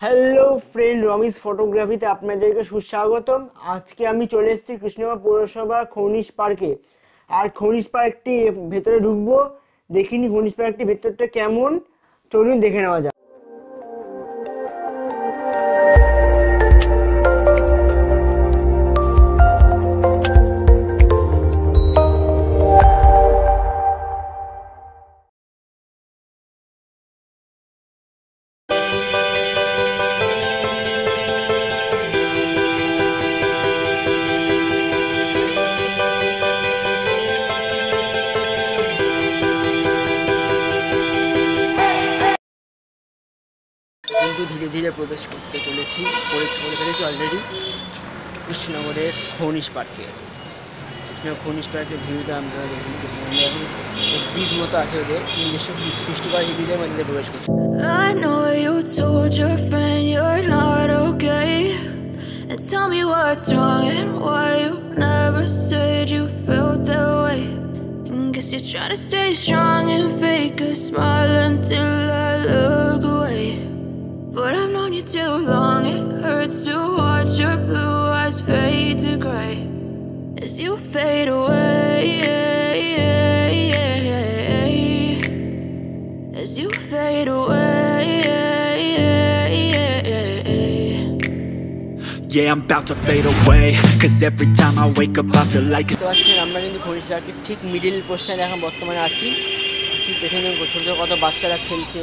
Hello friend, Ramiz ফটোগ্রাফিতে আপনাদেরকে সুস্বাগতম। আজকে আমি চলে এসেছি কৃষ্ণনগর পৌরসভা খনিজ পার্কে। আর খনিজ পার্কটি ভেতরে ঢুকবো, দেখিনি খনিজ পার্কটি ভেতরটা কেমন, চলুন দেখে নেওয়া যাক। কিন্তু ধীরে ধীরে প্রবেশ করতে চলেছি, করে ফেলেছি অলরেডি কৃষ্ণনগরের খনিজ পার্কে। খনিজ পার্কের ভিউটা আমরা ব্রিজ মতো আছে, ওদের নিজস্ব সৃষ্টি করা এই ব্রিজের মধ্যে প্রবেশ করছি। I know you told your friend you're not okay, and tell me what's wrong and why you never said you felt that way. And guess you're trying to stay strong and fake a smile until I look away. But I've known you too long, it hurts to watch your blue eyes fade to gray as you fade away, as you fade away. Yeah, I'm about to fade away, cause every time I wake up I feel like তো আজকে আমরা কিন্তু খনিজ পার্কের ঠিক middle পোস্টারে এখন বর্তমানে আছি। ঠিক পেছনে ছোটো ছোটো কত বাচ্চারা খেলছে।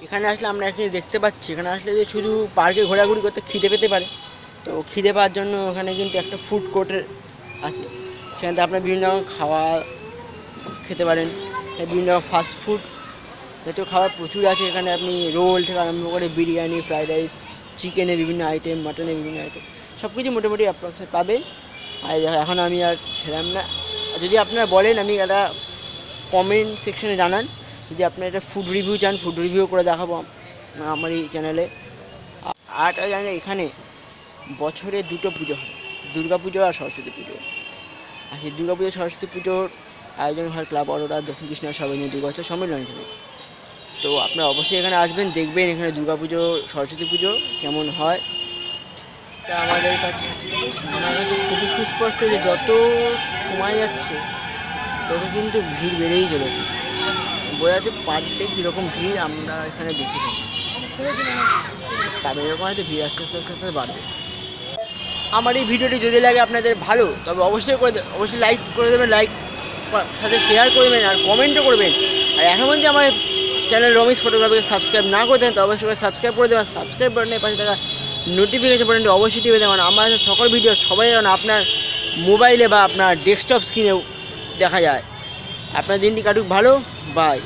এখানে আসলে আমরা এখানে দেখতে পাচ্ছি, এখানে আসলে যে শুধু পার্কে ঘোরাঘুরি করতে খিদে পেতে পারে, তো খিদে পাওয়ার জন্য ওখানে কিন্তু একটা ফুড কোর্টের আছে। সেখানে আপনার বিভিন্ন রকম খাওয়া খেতে পারেন, বিভিন্ন রকম ফাস্টফুড জাতীয় খাবার প্রচুর আছে। এখানে আপনি রোল থেকে আরম্ভ করে বিরিয়ানি, ফ্রাইড রাইস, চিকেনের বিভিন্ন আইটেম, মাটনের বিভিন্ন আইটেম সব কিছু মোটামুটি আপনার পাবেন। আর এখন আমি আর খেলাম না, যদি আপনারা বলেন আমি একটা কমেন্ট সেকশনে জানান যদি আপনারা একটা ফুড রিভিউ চান, ফুড রিভিউ করে দেখাবো আমার এই চ্যানেলে। আরটা জানি এখানে বছরে দুটো পুজো হয়, দুর্গা পুজো আর সরস্বতী পুজো। আর সেই দুর্গা পুজো সরস্বতী পুজোর আয়োজন হয় ক্লাব অরোরা দক্ষিণ কৃষ্ণনগর সর্বজনীন দুর্গোৎসব সম্মেলন থেকে। তো আপনারা অবশ্যই এখানে আসবেন, দেখবেন এখানে দুর্গা পুজো সরস্বতী পুজো কেমন হয়। তা আমাদের কাছে খুবই সুস্পষ্ট যে যত সময় যাচ্ছে তত কিন্তু ভিড় বেড়েই চলেছে। বোঝা যাচ্ছে পার ডে কীরকম ভিড় আমরা এখানে দেখি থাকি, তবে এরকম হয়তো ভিড় আস্তে আস্তে আস্তে আস্তে বাড়বে। আমার এই ভিডিওটি যদি লাগে আপনাদের ভালো, তবে অবশ্যই লাইক করে দেবেন, লাইক সাথে শেয়ার করবেন আর কমেন্টও করবেন। আর এখন যদি আমার চ্যানেল রমিজ ফটোগ্রাফিকে সাবস্ক্রাইব না করে দেন তো অবশ্যই করে সাবস্ক্রাইব করে দেবেন। সাবস্ক্রাইব বাটনের পাশে থাকা নোটিফিকেশন বাটনটি অবশ্যই টিপে দেবেন। আমার সকল ভিডিও সবাই যেন আপনার মোবাইলে বা আপনার ডেস্কটপ স্ক্রিনেও দেখা যায়। আপনার দিনটি কাটুক ভালো, বাই।